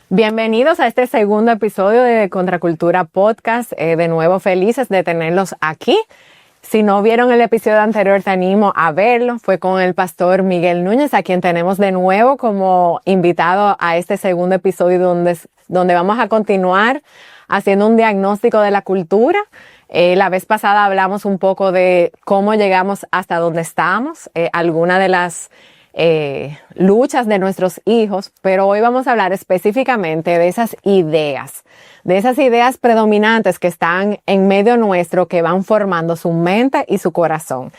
Bienvenidos a este segundo episodio de Contracultura Podcast. De nuevo felices de tenerlos aquí. Si no vieron el episodio anterior, te animo a verlo. Fue con el pastor Miguel Núñez, a quien tenemos de nuevo como invitado a este segundo episodio donde vamos a continuar haciendo un diagnóstico de la cultura. La vez pasada hablamos un poco de cómo llegamos hasta donde estamos, algunas de las luchas de nuestros hijos, pero hoy vamos a hablar específicamente de esas ideas predominantes que están en medio nuestro, que van formando su mente y su corazón.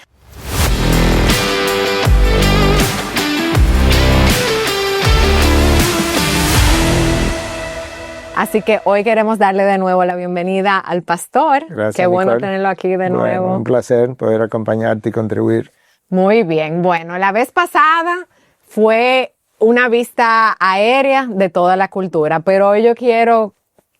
Así que hoy queremos darle de nuevo la bienvenida al pastor. Gracias, Qué bueno Nicole. tenerlo aquí de nuevo. Un placer poder acompañarte y contribuir. Muy bien. Bueno, la vez pasada fue una vista aérea de toda la cultura, pero hoy yo quiero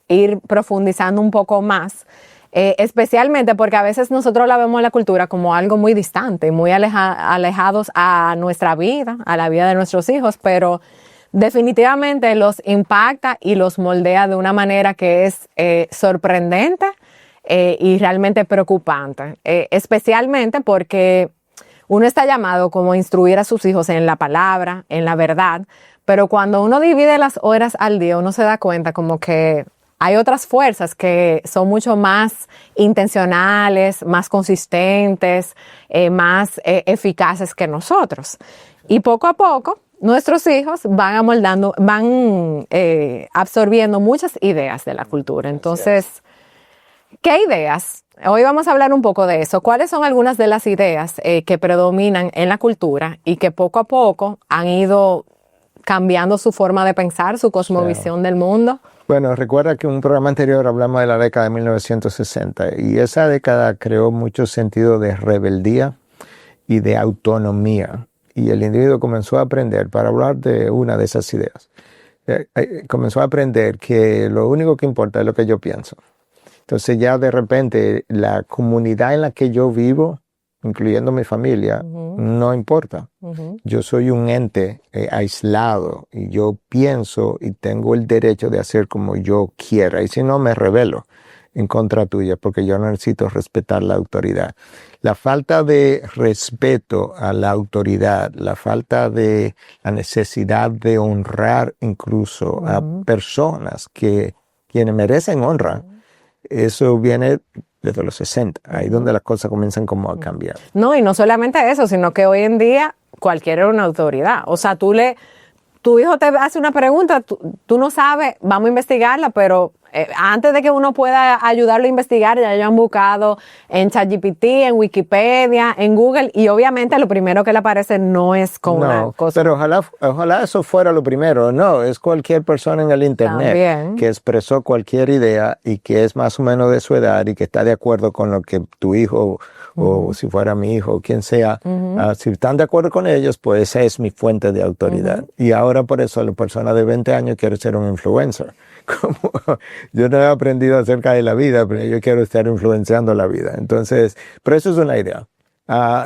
ir profundizando un poco más, especialmente porque a veces nosotros la vemos la cultura como algo muy distante, muy alejados a nuestra vida, a la vida de nuestros hijos, pero definitivamente los impacta y los moldea de una manera que es sorprendente y realmente preocupante, especialmente porque uno está llamado como a instruir a sus hijos en la palabra, en la verdad, pero cuando uno divide las horas al día, uno se da cuenta como que hay otras fuerzas que son mucho más intencionales, más consistentes, más eficaces que nosotros. Y poco a poco, nuestros hijos van absorbiendo muchas ideas de la cultura. Entonces, ¿qué ideas? Hoy vamos a hablar un poco de eso. ¿Cuáles son algunas de las ideas que predominan en la cultura y que poco a poco han ido cambiando su forma de pensar, su cosmovisión del mundo? Bueno, recuerda que en un programa anterior hablamos de la década de 1960 y esa década creó mucho sentido de rebeldía y de autonomía. Y el individuo comenzó a aprender, para hablar de una de esas ideas, comenzó a aprender que lo único que importa es lo que yo pienso. Entonces ya de repente la comunidad en la que yo vivo, incluyendo mi familia, no importa. Yo soy un ente aislado y yo pienso y tengo el derecho de hacer como yo quiera. Y si no, me rebelo en contra tuya porque yo no necesito respetar la autoridad. La falta de respeto a la autoridad, la falta de la necesidad de honrar incluso a personas quienes merecen honra, eso viene desde los 60, ahí donde las cosas comienzan como a cambiar. No, y no solamente eso, sino que hoy en día cualquiera es una autoridad. O sea, tu hijo te hace una pregunta, tú no sabes, vamos a investigarla, pero antes de que uno pueda ayudarlo a investigar, ya han buscado en ChatGPT, en Wikipedia, en Google, y obviamente lo primero que le aparece no es como una cosa. Pero ojalá eso fuera lo primero. No, es cualquier persona en el internet También, que expresó cualquier idea y que es más o menos de su edad y que está de acuerdo con lo que tu hijo o si fuera mi hijo o quien sea, si están de acuerdo con ellos, pues esa es mi fuente de autoridad. Y ahora por eso la persona de 20 años quiere ser un influencer. Como yo no he aprendido acerca de la vida, pero yo quiero estar influenciando la vida. Entonces, pero eso es una idea.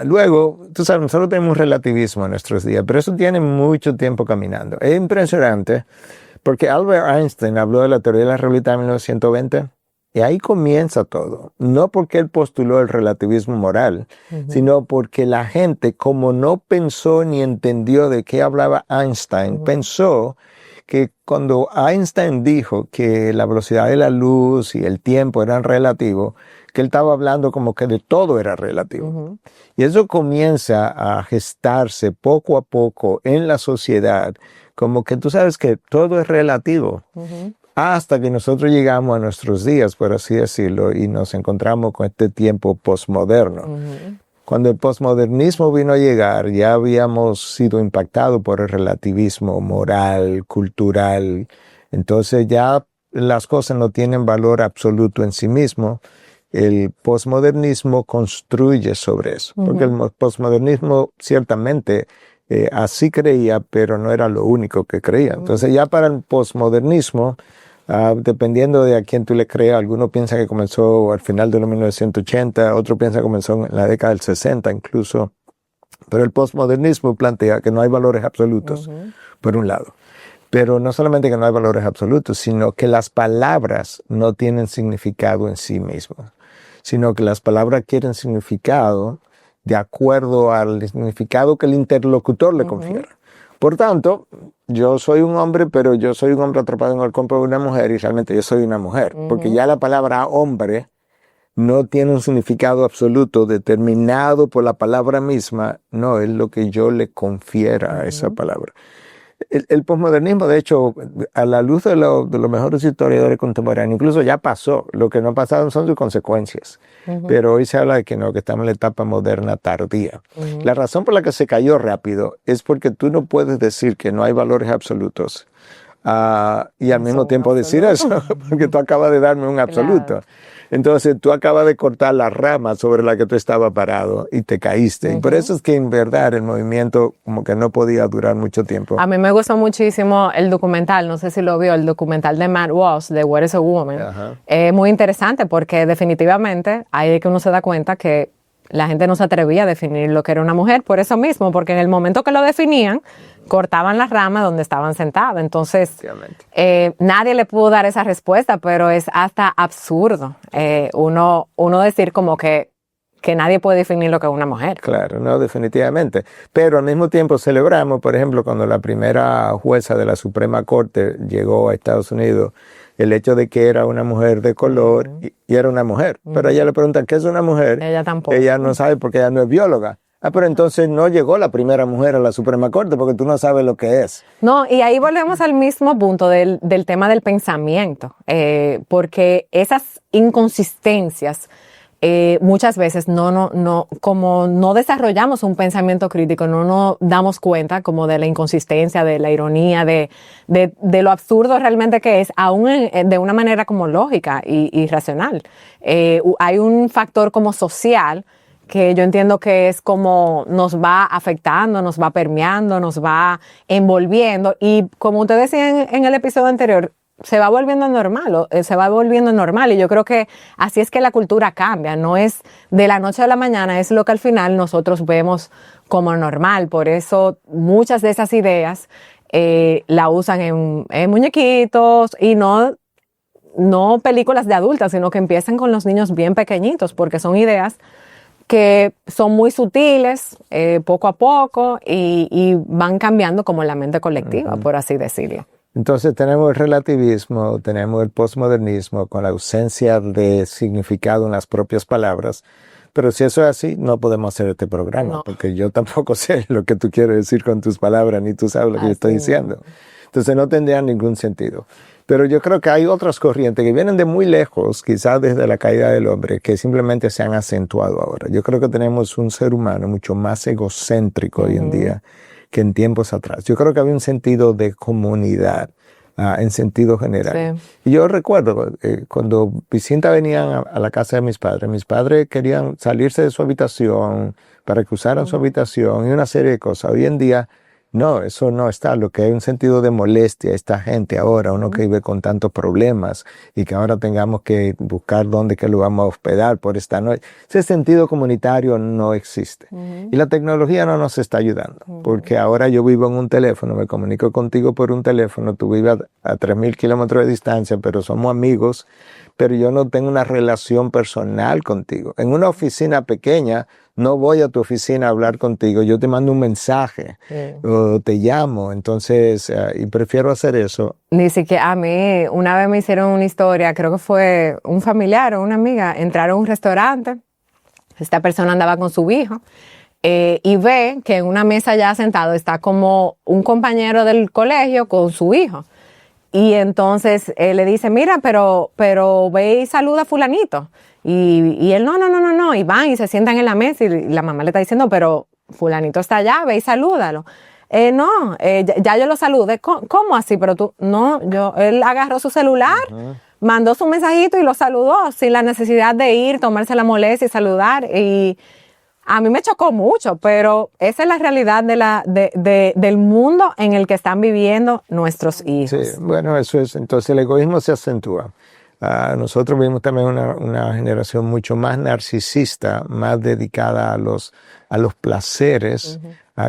Luego, tú sabes, nosotros tenemos relativismo en nuestros días, pero eso tiene mucho tiempo caminando. Es impresionante porque Albert Einstein habló de la teoría de la relatividad en 1920 y ahí comienza todo. No porque él postuló el relativismo moral, sino porque la gente, como no pensó ni entendió de qué hablaba Einstein, pensó que cuando Einstein dijo que la velocidad de la luz y el tiempo eran relativos, que él estaba hablando como que de todo era relativo. Y eso comienza a gestarse poco a poco en la sociedad, como que tú sabes que todo es relativo, hasta que nosotros llegamos a nuestros días, por así decirlo, y nos encontramos con este tiempo postmoderno. Cuando el posmodernismo vino a llegar, ya habíamos sido impactados por el relativismo moral, cultural. Entonces ya las cosas no tienen valor absoluto en sí mismo. El posmodernismo construye sobre eso. Porque el posmodernismo ciertamente así creía, pero no era lo único que creía. Entonces ya para el posmodernismo, dependiendo de a quién tú le creas, algunos piensan que comenzó al final de los 1980, otros piensan que comenzó en la década del 60 incluso, pero el postmodernismo plantea que no hay valores absolutos, por un lado. Pero no solamente que no hay valores absolutos, sino que las palabras no tienen significado en sí mismos, sino que las palabras quieren significado de acuerdo al significado que el interlocutor le confiere. Por tanto, yo soy un hombre, pero yo soy un hombre atrapado en el cuerpo de una mujer y realmente yo soy una mujer, porque ya la palabra hombre no tiene un significado absoluto determinado por la palabra misma, no, es lo que yo le confiera a esa palabra. El posmodernismo, de hecho, a la luz de los mejores historiadores contemporáneos, incluso ya pasó. Lo que no pasaron son sus consecuencias. Pero hoy se habla de que no, que estamos en la etapa moderna tardía. La razón por la que se cayó rápido es porque tú no puedes decir que no hay valores absolutos y al mismo tiempo decir eso, porque tú acabas de darme un absoluto. Claro. Entonces tú acabas de cortar la rama sobre la que tú estabas parado y te caíste. Y por eso es que en verdad el movimiento como que no podía durar mucho tiempo. A mí me gustó muchísimo el documental, no sé si lo vio, el documental de Matt Walsh, de What is a Woman. Es muy interesante porque definitivamente ahí es que uno se da cuenta que la gente no se atrevía a definir lo que era una mujer por eso mismo, porque en el momento que lo definían, cortaban las ramas donde estaban sentados. Entonces, nadie le pudo dar esa respuesta, pero es hasta absurdo uno decir como que nadie puede definir lo que es una mujer. Claro, no, definitivamente. Pero al mismo tiempo celebramos, por ejemplo, cuando la primera jueza de la Suprema Corte llegó a Estados Unidos, el hecho de que era una mujer de color y era una mujer. Pero ella le preguntan, ¿qué es una mujer? Ella tampoco. Ella no sabe porque ella no es bióloga. Pero entonces no llegó la primera mujer a la Suprema Corte porque tú no sabes lo que es. No, y ahí volvemos al mismo punto del tema del pensamiento, porque esas inconsistencias muchas veces como no desarrollamos un pensamiento crítico, no nos damos cuenta como de la inconsistencia, de la ironía, de lo absurdo realmente que es, aún de una manera como lógica y racional. Hay un factor como social que yo entiendo que es como nos va afectando, nos va permeando, nos va envolviendo y como usted decía en el episodio anterior, se va volviendo normal y yo creo que así es que la cultura cambia, no es de la noche a la mañana, es lo que al final nosotros vemos como normal, por eso muchas de esas ideas la usan en muñequitos y no películas de adultas, sino que empiezan con los niños bien pequeñitos porque son ideas que son muy sutiles, poco a poco, y van cambiando como la mente colectiva, por así decirlo. Entonces tenemos el relativismo, tenemos el posmodernismo con la ausencia de significado en las propias palabras, pero si eso es así, no podemos hacer este programa, porque yo tampoco sé lo que tú quieres decir con tus palabras, ni tú sabes lo que yo estoy diciendo. Entonces no tendría ningún sentido. Pero yo creo que hay otras corrientes que vienen de muy lejos, quizás desde la caída del hombre, que simplemente se han acentuado ahora. Yo creo que tenemos un ser humano mucho más egocéntrico hoy en día que en tiempos atrás. Yo creo que había un sentido de comunidad en sentido general. Sí. Y yo recuerdo cuando visitas venían a la casa de mis padres querían salirse de su habitación para que usaran su habitación y una serie de cosas. Hoy en día no, eso no está. Lo que hay un sentido de molestia, esta gente ahora, uno que vive con tantos problemas y que ahora tengamos que buscar dónde que lo vamos a hospedar por esta noche. Ese sentido comunitario no existe. Y la tecnología no nos está ayudando, porque ahora yo vivo en un teléfono, me comunico contigo por un teléfono, tú vives a 3,000 kilómetros de distancia, pero somos amigos, pero yo no tengo una relación personal contigo. En una oficina pequeña, no voy a tu oficina a hablar contigo, yo te mando un mensaje o te llamo, entonces, y prefiero hacer eso. Ni siquiera a mí, una vez me hicieron una historia, creo que fue un familiar o una amiga, entraron a un restaurante, esta persona andaba con su hijo, y ve que en una mesa ya sentado está como un compañero del colegio con su hijo. Y entonces le dice, mira, pero ve y saluda a fulanito. Y él, no. Y van y se sientan en la mesa y la mamá le está diciendo, pero fulanito está allá, ve y salúdalo. Ya yo lo saludé. ¿Cómo así? Pero tú, no, él agarró su celular, mandó su mensajito y lo saludó sin la necesidad de ir, tomarse la molestia y saludar. Y a mí me chocó mucho, pero esa es la realidad del mundo en el que están viviendo nuestros hijos. Sí, bueno, eso es. Entonces el egoísmo se acentúa. Nosotros vivimos también una generación mucho más narcisista, más dedicada a los placeres,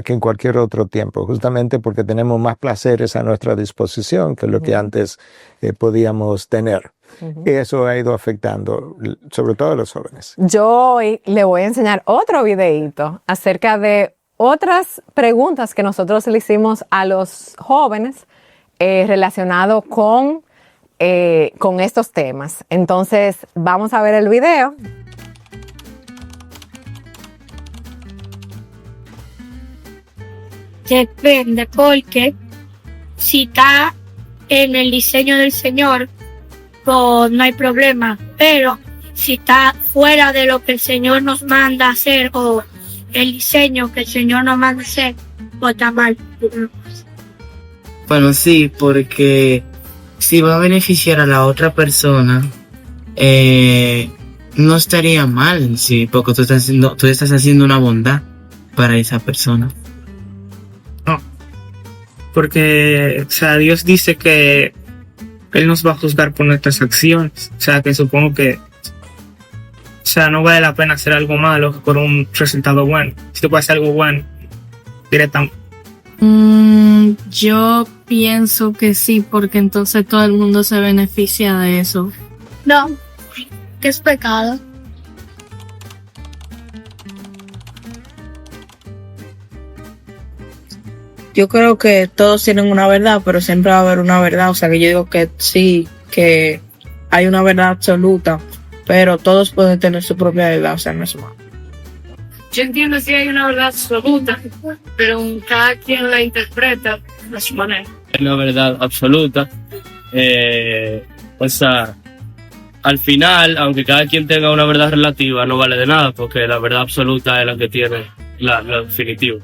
que en cualquier otro tiempo, justamente porque tenemos más placeres a nuestra disposición que lo que antes podíamos tener. Y eso ha ido afectando, sobre todo a los jóvenes. Yo hoy le voy a enseñar otro videíto acerca de otras preguntas que nosotros le hicimos a los jóvenes relacionado con estos temas. Entonces, vamos a ver el video. Depende, porque si está en el diseño del Señor, pues no hay problema. Pero si está fuera de lo que el Señor nos manda hacer o el diseño que el Señor nos manda hacer, pues está mal. Bueno, sí, porque si va a beneficiar a la otra persona, no estaría mal, sí, porque tú estás haciendo una bondad para esa persona. No, porque, o sea, Dios dice que Él nos va a juzgar por nuestras acciones. O sea, que supongo que, o sea, no vale la pena hacer algo malo por un resultado bueno. Si tú puedes hacer algo bueno, directamente. Yo pienso que sí, porque entonces todo el mundo se beneficia de eso. No, que es pecado. Yo creo que todos tienen una verdad, pero siempre va a haber una verdad. O sea, que yo digo que sí, que hay una verdad absoluta, pero todos pueden tener su propia verdad. O sea, no es malo. Yo entiendo que hay una verdad absoluta, pero cada quien la interpreta a su manera. Es una verdad absoluta. O sea, al final, aunque cada quien tenga una verdad relativa, no vale de nada, porque la verdad absoluta es la que tiene la definitiva.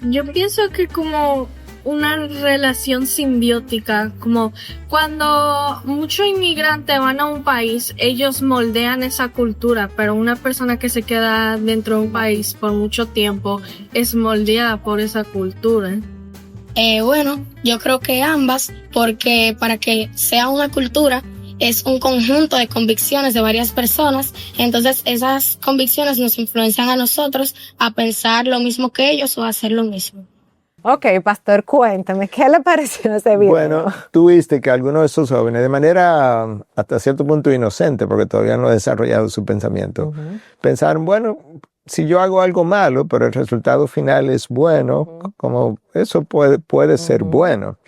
Yo pienso que como una relación simbiótica, como cuando muchos inmigrantes van a un país, ellos moldean esa cultura, pero una persona que se queda dentro de un país por mucho tiempo es moldeada por esa cultura. Bueno, yo creo que ambas, porque para que sea una cultura es un conjunto de convicciones de varias personas, entonces esas convicciones nos influencian a nosotros a pensar lo mismo que ellos o a hacer lo mismo. Ok, pastor, cuéntame, ¿qué le pareció ese video? Bueno, tú viste que algunos de esos jóvenes, de manera hasta cierto punto inocente, porque todavía no ha desarrollado su pensamiento, pensaron, bueno, si yo hago algo malo, pero el resultado final es bueno, como eso puede ser bueno.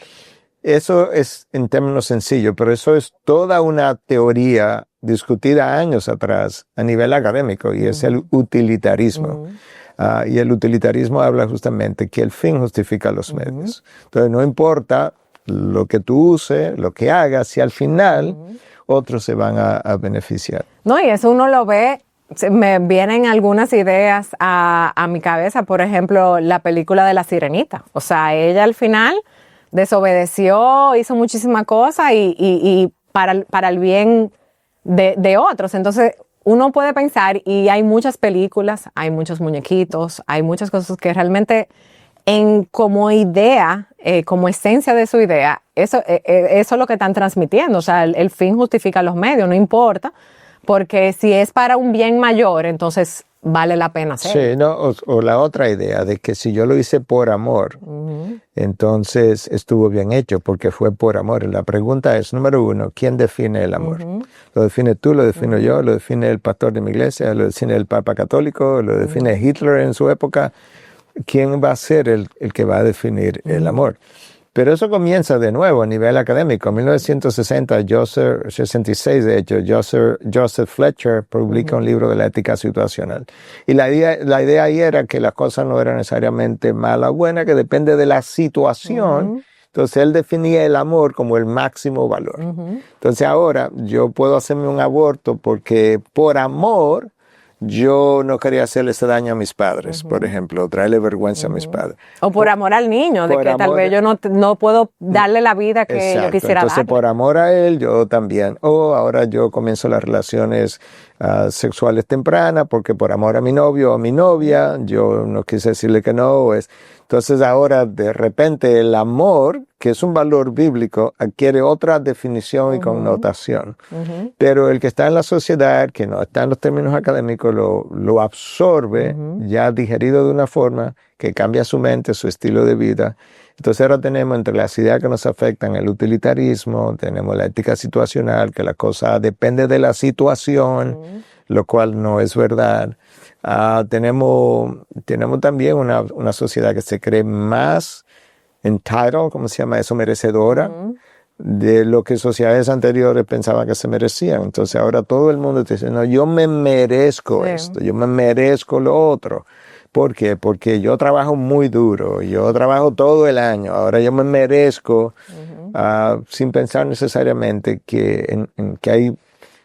Eso es en términos sencillos, pero eso es toda una teoría discutida años atrás a nivel académico, y es el utilitarismo. Y el utilitarismo habla justamente que el fin justifica los medios. Entonces no importa lo que tú uses, lo que hagas, si al final otros se van a beneficiar. No, y eso uno lo ve, me vienen algunas ideas a mi cabeza, por ejemplo, la película de La Sirenita. O sea, ella al final desobedeció, hizo muchísimas cosas y para el bien de otros. Entonces, uno puede pensar, y hay muchas películas, hay muchos muñequitos, hay muchas cosas que realmente como idea, como esencia de su idea, eso es lo que están transmitiendo. O sea, el fin justifica los medios, no importa, porque si es para un bien mayor, entonces vale la pena hacerlo. Sí, no, o la otra idea de que si yo lo hice por amor, entonces estuvo bien hecho porque fue por amor. La pregunta es, número uno, ¿quién define el amor? ¿Lo define tú, lo defino yo, lo define el pastor de mi iglesia, lo define el Papa Católico, lo define Hitler en su época? ¿Quién va a ser el que va a definir el amor? Pero eso comienza de nuevo a nivel académico. En 1966, de hecho, Joseph Fletcher publica un libro de la ética situacional. Y la idea ahí era que las cosas no eran necesariamente mala o buena, que depende de la situación. Entonces él definía el amor como el máximo valor. Entonces ahora yo puedo hacerme un aborto porque por amor yo no quería hacerle ese daño a mis padres, por ejemplo, traerle vergüenza a mis padres. O por amor al niño, de que tal vez yo no puedo darle la vida que yo quisiera darle. Entonces, por amor a él, yo también. O ahora yo comienzo las relaciones sexuales tempranas porque por amor a mi novio o a mi novia, yo no quise decirle que no. Entonces ahora, de repente, el amor que es un valor bíblico, adquiere otra definición y connotación. Pero el que está en la sociedad, que no está en los términos académicos, lo absorbe ya digerido de una forma que cambia su mente, su estilo de vida. Entonces ahora tenemos entre las ideas que nos afectan el utilitarismo, tenemos la ética situacional, que la cosa depende de la situación, lo cual no es verdad. Tenemos también una sociedad que se cree más entitled, ¿cómo se llama eso? Merecedora de lo que sociedades anteriores pensaban que se merecían. Entonces ahora todo el mundo te dice, no, yo me merezco esto, yo me merezco lo otro. ¿Por qué? Porque yo trabajo muy duro, yo trabajo todo el año, ahora yo me merezco, sin pensar necesariamente que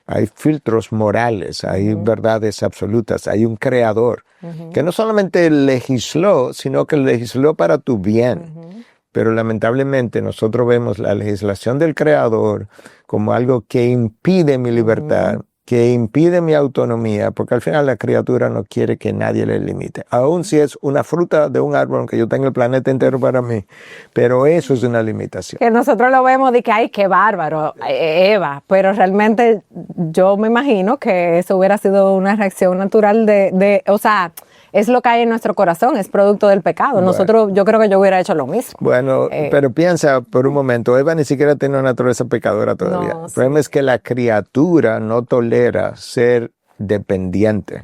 hay filtros morales, hay verdades absolutas, hay un creador que no solamente legisló, sino que legisló para tu bien. Pero lamentablemente nosotros vemos la legislación del creador como algo que impide mi libertad, que impide mi autonomía, porque al final la criatura no quiere que nadie le limite. Aun si es una fruta de un árbol, que yo tengo el planeta entero para mí, pero eso es una limitación. Que nosotros lo vemos de que, ay, qué bárbaro, Eva, pero realmente yo me imagino que eso hubiera sido una reacción natural o sea, es lo que hay en nuestro corazón, es producto del pecado. Nosotros, yo creo que yo hubiera hecho lo mismo. Bueno, pero piensa por un momento, Eva ni siquiera tiene una naturaleza pecadora todavía. No, el problema es que la criatura no tolera ser dependiente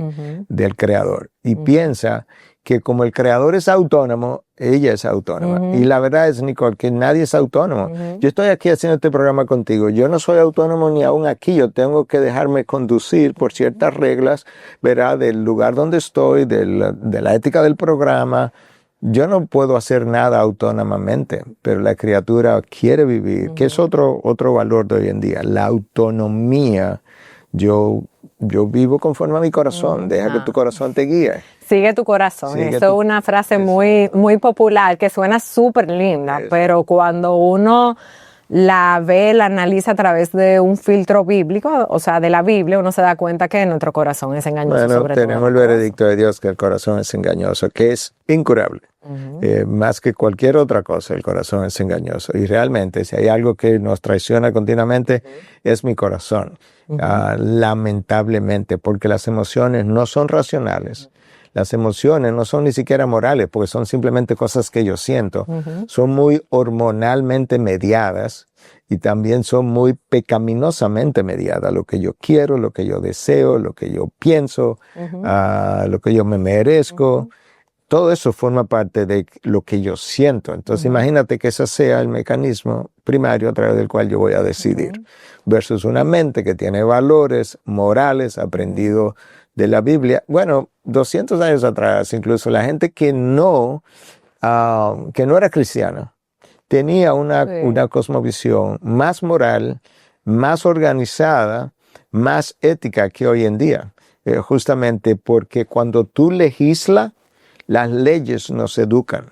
del creador. Y piensa que como el creador es autónomo, ella es autónoma. Y la verdad es, Nicole, que nadie es autónomo. Yo estoy aquí haciendo este programa contigo. Yo no soy autónomo ni aún aquí. Yo tengo que dejarme conducir por ciertas reglas, ¿verdad? Del lugar donde estoy, de la ética del programa. Yo no puedo hacer nada autónomamente, pero la criatura quiere vivir, que es otro valor de hoy en día. La autonomía. Yo vivo conforme a mi corazón. Deja que tu corazón te guíe. Sigue tu corazón. Eso es una frase muy, muy popular que suena súper linda, pero cuando uno la ve, la analiza a través de un filtro bíblico, o sea, de la Biblia, uno se da cuenta que nuestro corazón es engañoso. Bueno, tenemos el veredicto de Dios que el corazón es engañoso, que es incurable. Más que cualquier otra cosa, el corazón es engañoso. Y realmente, si hay algo que nos traiciona continuamente, es mi corazón. Lamentablemente, porque las emociones no son racionales. Las emociones no son ni siquiera morales, porque son simplemente cosas que yo siento. Son muy hormonalmente mediadas y también son muy pecaminosamente mediadas. Lo que yo quiero, lo que yo deseo, lo que yo pienso, lo que yo me merezco. Todo eso forma parte de lo que yo siento. Entonces, imagínate que ese sea el mecanismo primario a través del cual yo voy a decidir. Versus una mente que tiene valores morales aprendidos de la Biblia. Bueno, 200 años atrás, incluso la gente que no era cristiana tenía una cosmovisión más moral, más organizada, más ética que hoy en día. Justamente porque cuando tú legislas, las leyes nos educan.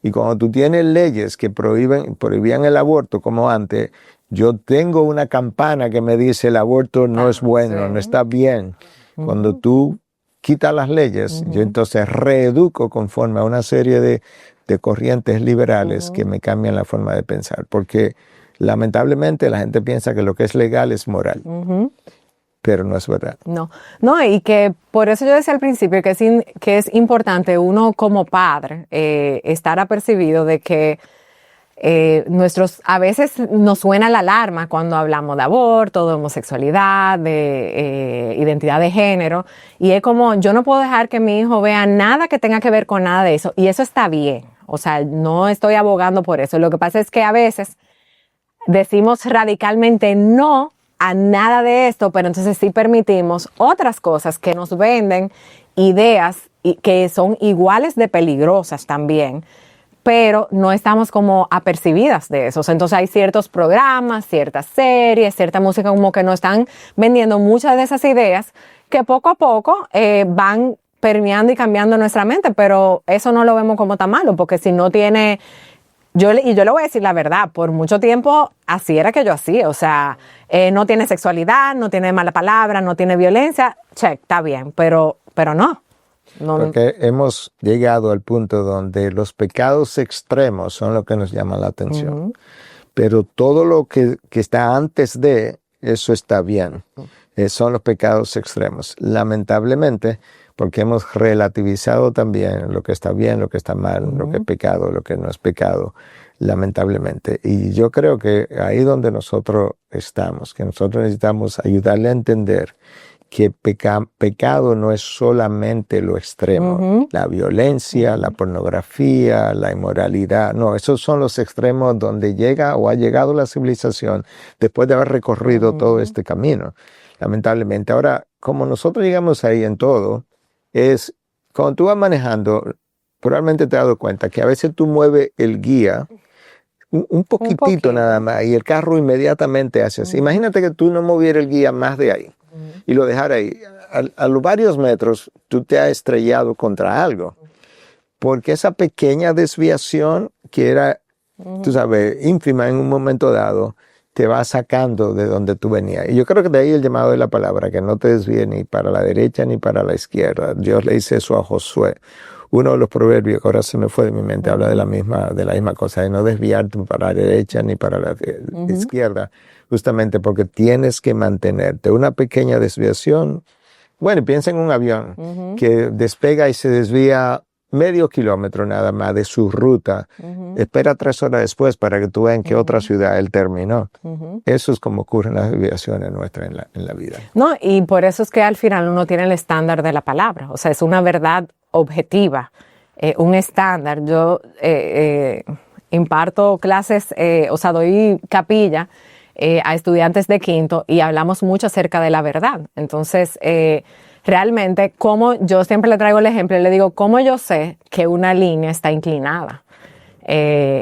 Y cuando tú tienes leyes que prohibían el aborto, como antes, yo tengo una campana que me dice el aborto no es bueno, no está bien. Cuando tú quitas las leyes, yo entonces reeduco conforme a una serie de corrientes liberales que me cambian la forma de pensar. Porque lamentablemente la gente piensa que lo que es legal es moral. Pero no es verdad. No, y que por eso yo decía al principio que es importante uno como padre estar apercibido de que a veces nos suena la alarma cuando hablamos de aborto, de homosexualidad, de identidad de género, y es como, yo no puedo dejar que mi hijo vea nada que tenga que ver con nada de eso, y eso está bien, o sea, no estoy abogando por eso. Lo que pasa es que a veces decimos radicalmente no a nada de esto, pero entonces sí permitimos otras cosas que nos venden ideas que son iguales de peligrosas también, pero no estamos como apercibidas de eso. Entonces hay ciertos programas, ciertas series, cierta música como que nos están vendiendo muchas de esas ideas que poco a poco van permeando y cambiando nuestra mente, pero eso no lo vemos como tan malo, porque si no tiene... yo le voy a decir la verdad, por mucho tiempo así era que yo hacía, o sea, no tiene sexualidad, no tiene mala palabra, no tiene violencia, check, está bien, pero no. No, porque hemos llegado al punto donde los pecados extremos son lo que nos llama la atención. Pero todo lo que está antes de eso está bien. Son los pecados extremos. Lamentablemente, porque hemos relativizado también lo que está bien, lo que está mal, lo que es pecado, lo que no es pecado, lamentablemente. Y yo creo que ahí donde nosotros estamos, que nosotros necesitamos ayudarle a entender que pecado no es solamente lo extremo, la violencia, la pornografía, la inmoralidad. No, esos son los extremos donde llega o ha llegado la civilización después de haber recorrido todo este camino, lamentablemente. Ahora, como nosotros llegamos ahí en todo, es cuando tú vas manejando, probablemente te has dado cuenta que a veces tú mueves el guía un poquitito nada más y el carro inmediatamente hace así. Imagínate que tú no movieras el guía más de ahí y lo dejara ahí. A los varios metros tú te has estrellado contra algo. Porque esa pequeña desviación que era, tú sabes, ínfima en un momento dado, te va sacando de donde tú venías. Y yo creo que de ahí el llamado de la palabra, que no te desvíe ni para la derecha ni para la izquierda. Dios le dice eso a Josué. Uno de los proverbios que ahora se me fue de mi mente habla de la misma cosa, de no desviarte para la derecha ni para la izquierda, justamente porque tienes que mantenerte. Una pequeña desviación, bueno, piensa en un avión que despega y se desvía medio kilómetro nada más de su ruta, espera 3 horas después para que tú veas en qué otra ciudad él terminó. Eso es como ocurren las desviaciones nuestras en la vida. No, y por eso es que al final uno tiene el estándar de la palabra, o sea, es una verdad objetiva, un estándar. Yo imparto clases, o sea, doy capilla a estudiantes de quinto y hablamos mucho acerca de la verdad. Entonces, realmente, como yo siempre le traigo el ejemplo y le digo, ¿cómo yo sé que una línea está inclinada?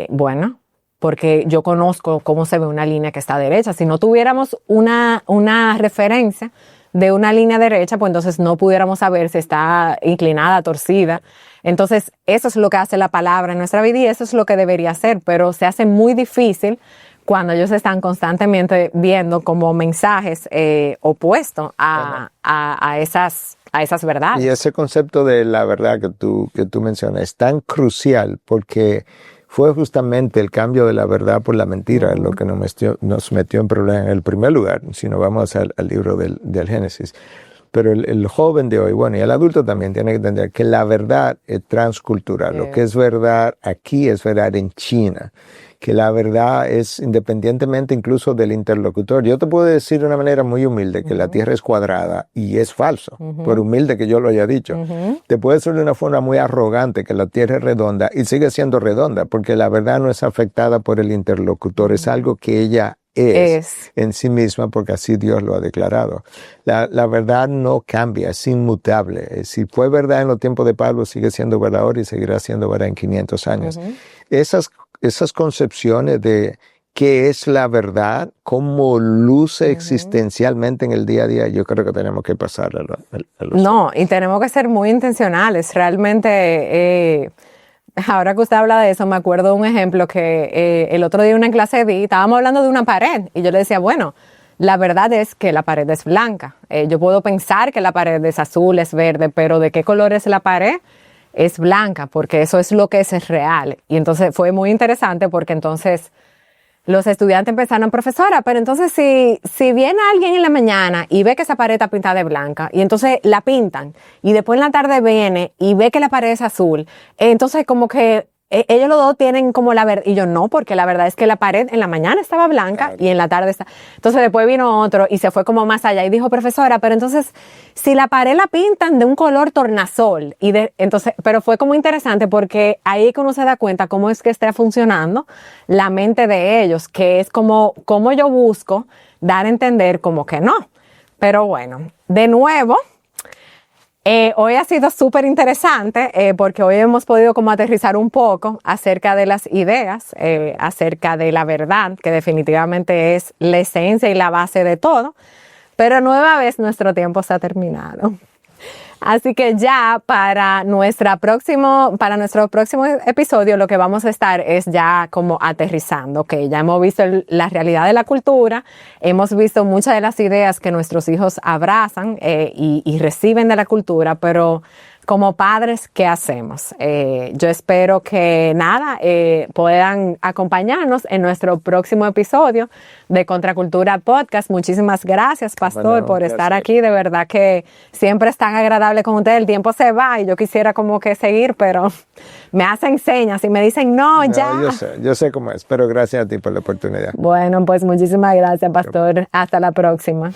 Bueno, porque yo conozco cómo se ve una línea que está derecha. Si no tuviéramos una referencia de una línea derecha, pues entonces no pudiéramos saber si está inclinada, torcida. Entonces, eso es lo que hace la palabra en nuestra vida y eso es lo que debería hacer, pero se hace muy difícil cuando ellos están constantemente viendo como mensajes opuestos a esas verdades. Y ese concepto de la verdad que tú mencionas es tan crucial porque fue justamente el cambio de la verdad por la mentira lo que nos metió en problemas en el primer lugar, si no vamos al libro del Génesis. Pero el joven de hoy, bueno, y el adulto también tiene que entender que la verdad es transcultural. Lo que es verdad aquí es verdad en China. Que la verdad es independientemente incluso del interlocutor. Yo te puedo decir de una manera muy humilde que la Tierra es cuadrada y es falso, por humilde que yo lo haya dicho. Te puedo decir de una forma muy arrogante que la Tierra es redonda y sigue siendo redonda porque la verdad no es afectada por el interlocutor, es algo que ella es en sí misma porque así Dios lo ha declarado. La verdad no cambia, es inmutable. Si fue verdad en los tiempos de Pablo, sigue siendo verdad ahora y seguirá siendo verdad en 500 años. Esas concepciones de qué es la verdad, cómo luce existencialmente en el día a día, yo creo que tenemos que pasar a los... No, y tenemos que ser muy intencionales. Realmente, ahora que usted habla de eso, me acuerdo de un ejemplo que el otro día en una clase estábamos hablando de una pared y yo le decía, bueno, la verdad es que la pared es blanca. Yo puedo pensar que la pared es azul, es verde, pero ¿de qué color es la pared? Es blanca, porque eso es lo que es real. Y entonces fue muy interesante porque entonces los estudiantes empezaron, profesora, pero entonces si viene alguien en la mañana y ve que esa pared está pintada de blanca y entonces la pintan y después en la tarde viene y ve que la pared es azul, entonces como que ellos los dos tienen como la verdad, y yo no, porque la verdad es que la pared en la mañana estaba blanca y en la tarde está. Entonces después vino otro y se fue como más allá y dijo, profesora, pero entonces si la pared la pintan de un color tornasol, entonces, pero fue como interesante porque ahí es que uno se da cuenta cómo es que está funcionando la mente de ellos, que es como yo busco dar a entender como que no. Pero bueno, de nuevo, hoy ha sido súper interesante porque hoy hemos podido como aterrizar un poco acerca de las ideas, acerca de la verdad, que definitivamente es la esencia y la base de todo, pero nueva vez nuestro tiempo se ha terminado. Así que ya para nuestro próximo episodio lo que vamos a estar es ya como aterrizando, que ya hemos visto la realidad de la cultura, hemos visto muchas de las ideas que nuestros hijos abrazan y reciben de la cultura, pero como padres, ¿qué hacemos? Yo espero que puedan acompañarnos en nuestro próximo episodio de Contracultura Podcast. Muchísimas gracias, Pastor, por estar aquí. De verdad que siempre es tan agradable con ustedes. El tiempo se va y yo quisiera como que seguir, pero me hacen señas y me dicen, no, ya. Yo sé cómo es, pero gracias a ti por la oportunidad. Bueno, pues muchísimas gracias, Pastor. Hasta la próxima.